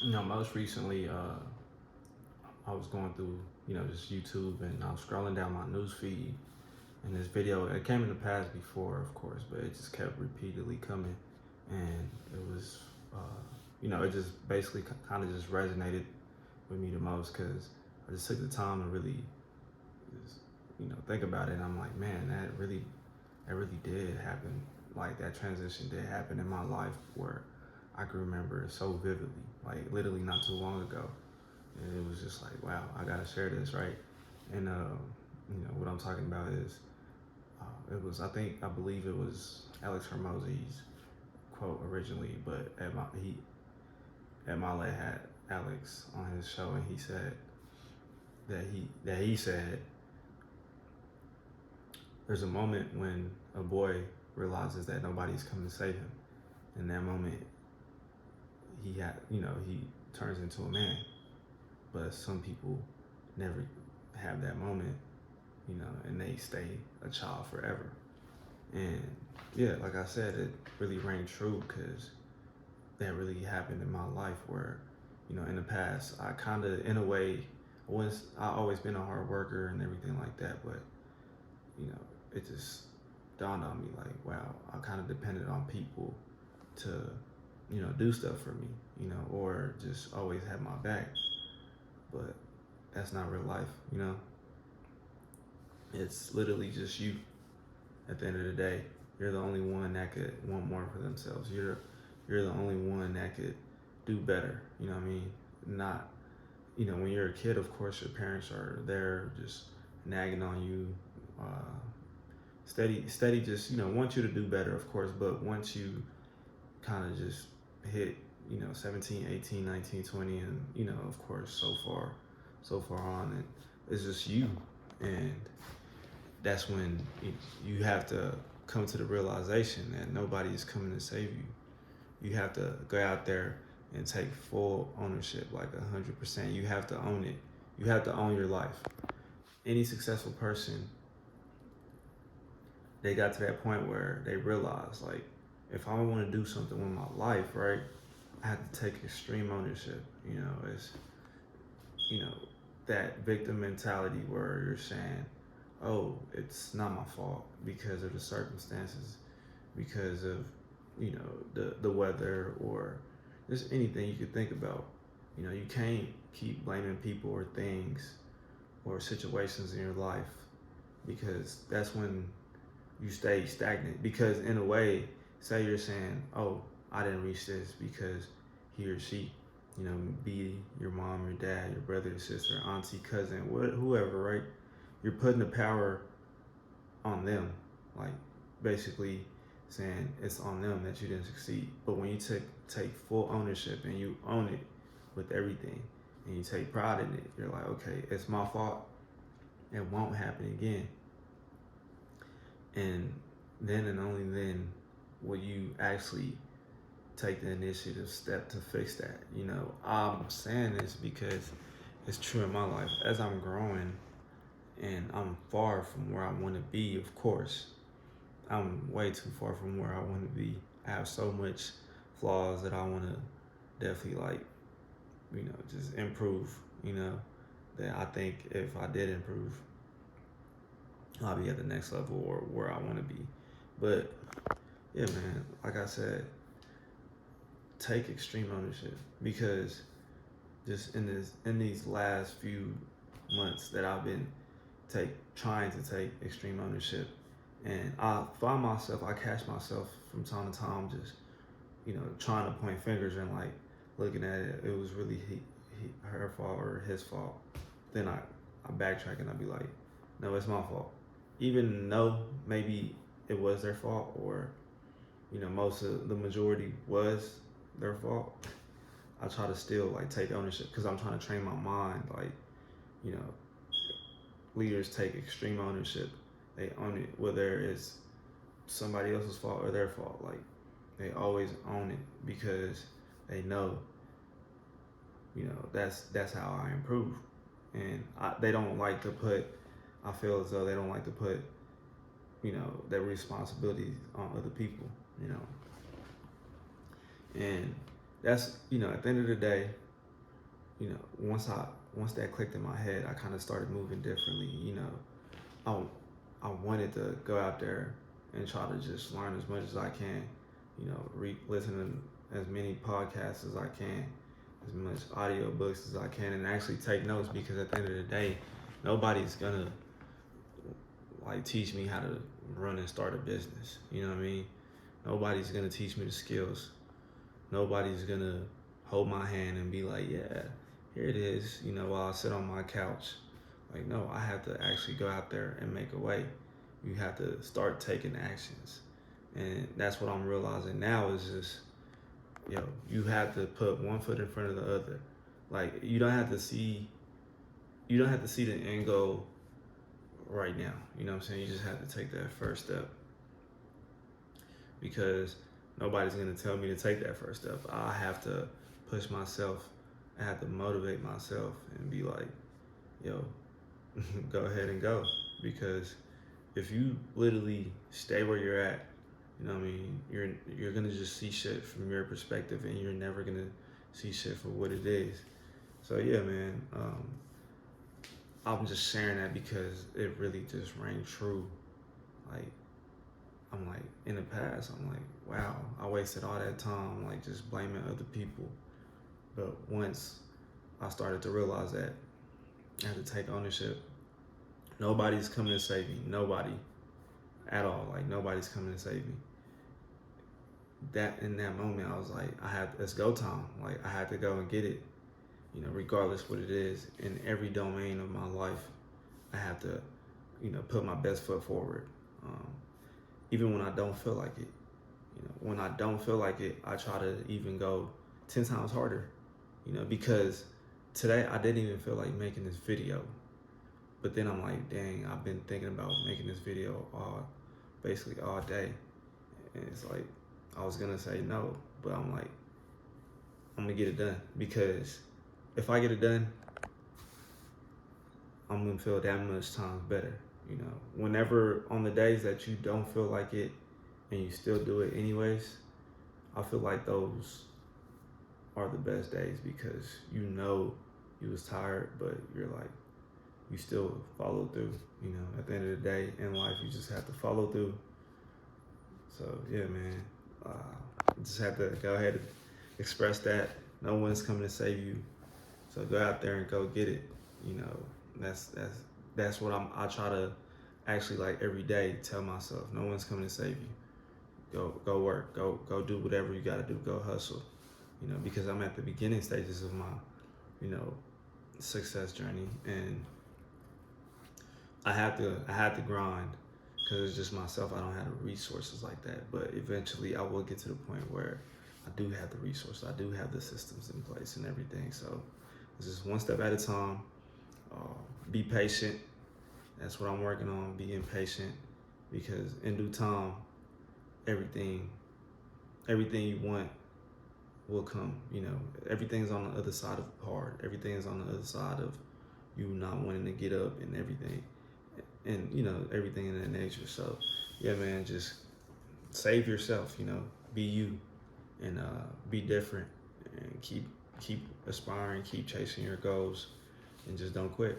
Most recently, I was going through, just YouTube, and I was scrolling down my news feed, and this video, it came in the past before, of course, but it just kept repeatedly coming, and it was, it just basically kind of just resonated with me the most because I just took the time to really, just, think about it, and I'm like, man, that really did happen. Like that transition did happen in my life where I can remember it so vividly, like literally not too long ago. And it was just like, wow, I gotta share this, right? And what I'm talking about is, I believe it was Alex Hermosi's quote originally, but at my had Alex on his show, and he said that he said there's a moment when a boy realizes that nobody's coming to save him. In that moment, he turns into a man. But some people never have that moment, and they stay a child forever. And yeah, like I said, it really rang true because that really happened in my life where, in the past, I kind of, in a way, I always been a hard worker and everything like that, but, you know, it just dawned on me like, wow, I kind of depended on people to, do stuff for me, or just always have my back. But that's not real life. It's literally just you. At the end of the day, you're the only one that could want more for themselves. You're the only one that could do better. You know what I mean? Not, when you're a kid, of course, your parents are there just nagging on you, steady, just, want you to do better, of course. But once you kind of just hit, 17, 18, 19, 20, and, of course, so far on, and it's just you. And that's when you have to come to the realization that nobody is coming to save you. You have to go out there and take full ownership, like 100%. You have to own it. You have to own your life. Any successful person, they got to that point where they realize, like, if I want to do something with my life, right, I have to take extreme ownership. It's, you know, that victim mentality where you're saying, oh, it's not my fault because of the circumstances, because of, the weather, or just anything you could think about. You can't keep blaming people or things or situations in your life, because that's when you stay stagnant. Because in a way, say you're saying, oh, I didn't reach this because he or she, be your mom, your dad, your brother, your sister, auntie, cousin, whoever, right? You're putting the power on them, like basically saying it's on them that you didn't succeed. But when you take full ownership and you own it with everything, and you take pride in it, you're like, okay, it's my fault. It won't happen again. And then and only then will you actually take the initiative step to fix that. I'm saying this because it's true in my life. As I'm growing and I'm far from where I want to be, of course, I'm way too far from where I want to be. I have so much flaws that I want to definitely, like, just improve, that I think if I did improve, I'll be at the next level or where I want to be. But yeah, man, like I said, take extreme ownership, because just in these last few months that I've been trying to take extreme ownership, and I catch myself from time to time just trying to point fingers and, like, looking at it, it was really her fault or his fault. Then I backtrack and I be like, no, it's my fault. Even though maybe it was their fault, or most of the majority was their fault, I try to still, like, take ownership, because I'm trying to train my mind, like, you know, leaders take extreme ownership. They own it, whether it's somebody else's fault or their fault. Like, they always own it because they know, that's how I improve. And they don't like to put, I feel as though they don't like to put, their responsibilities on other people. And that's, at the end of the day, once that clicked in my head, I kind of started moving differently. I wanted to go out there and try to just learn as much as I can. Listen to as many podcasts as I can, as much audio books as I can, and actually take notes, because at the end of the day, nobody's gonna like teach me how to run and start a business. You know what I mean? Nobody's gonna teach me the skills. Nobody's gonna hold my hand and be like, yeah, here it is, while I sit on my couch. Like, no, I have to actually go out there and make a way. You have to start taking actions. And that's what I'm realizing now is just, you have to put one foot in front of the other. Like, you don't have to see the end goal right now. You know what I'm saying? You just have to take that first step, because nobody's going to tell me to take that first step. I have to push myself. I have to motivate myself and be like, yo, go ahead and go. Because if you literally stay where you're at, you know what I mean, you're going to just see shit from your perspective, and you're never going to see shit for what it is. So yeah, man, I'm just sharing that because it really just rang true. Like, I'm like, in the past, I'm like, wow, I wasted all that time, like, just blaming other people. But once I started to realize that I had to take ownership, nobody's coming to save me. Nobody at all. Like, nobody's coming to save me. That in that moment, I was like, it's go time. Like, I had to go and get it, regardless what it is. In every domain of my life, I have to, put my best foot forward. Even when I don't feel like it. When I don't feel like it, I try to even go 10 times harder, because today I didn't even feel like making this video. But then I'm like, dang, I've been thinking about making this video basically all day. And it's like, I was gonna say no, but I'm like, I'm gonna get it done, because if I get it done, I'm gonna feel that much times better. Whenever on the days that you don't feel like it and you still do it anyways, I feel like those are the best days, because you was tired, but you're like, you still follow through. At the end of the day in life, you just have to follow through. So yeah, man, just have to go ahead and express that no one's coming to save you. So go out there and go get it. That's what I try to actually, like, every day tell myself. No one's coming to save you. Go work. Go do whatever you got to do. Go hustle. Because I'm at the beginning stages of my, success journey, and I have to grind, because it's just myself. I don't have the resources like that, but eventually I will get to the point where I do have the resources. I do have the systems in place and everything. So it's just one step at a time. Be patient. That's what I'm working on, being patient, because in due time, everything you want will come. Everything's on the other side of hard. Everything is on the other side of you not wanting to get up and everything. And, everything in that nature. So, yeah, man, just save yourself, be you, and be different, and keep aspiring, keep chasing your goals, and just don't quit.